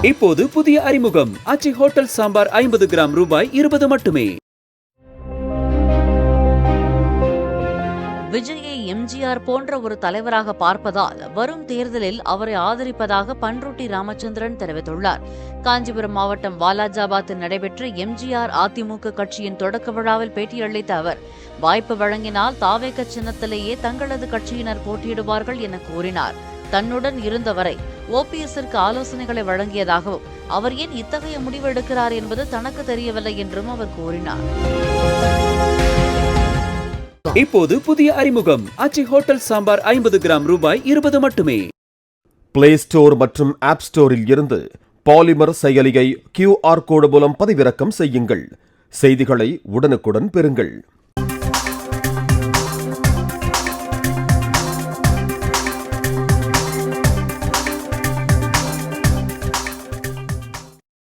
இப்போது புதிய அறிமுகம் ஆச்சி ஹோட்டல் சாம்பார் 50 கிராம் ரூபாய் 20 மட்டுமே. விஜயை எம்ஜிஆர் போன்ற ஒரு தலைவராக பார்ப்பதால் வரும் தேர்தலில் அவரை ஆதரிப்பதாக பன்ருட்டி ராமச்சந்திரன் தெரிவித்துள்ளார். காஞ்சிபுரம் மாவட்டம் வாலாஜாபாத்தில் நடைபெற்ற எம்ஜிஆர் அதிமுக கட்சியின் தொடக்க விழாவில் பேட்டியளித்த அவர், வாய்ப்பு வழங்கினால் தாவேக சின்னத்திலேயே தங்களது கட்சியினர் போட்டியிடுவார்கள் என கூறினார். தன்னுடன் இருந்தவரை ஓபிஎஸ்ஸிற்கு ஆலோசனைகளை வழங்கியதாகவும், அவர் ஏன் இத்தகைய முடிவு எடுக்கிறார் என்பது தனக்கு தெரியவில்லை என்றும் அவர் கூறினார். இப்போது புதிய அறிமுகம் ஆச்சி ஹோட்டல் சாம்பார் 50 கிராம் ரூபாய் 20 மட்டுமே. பிளே ஸ்டோர் மற்றும் ஆப் ஸ்டோரில் இருந்து பாலிமர் செயலியை QR கோடு மூலம் பதிவிறக்கம் செய்யுங்கள். செய்திகளை உடனுக்குடன் பெறுங்கள்.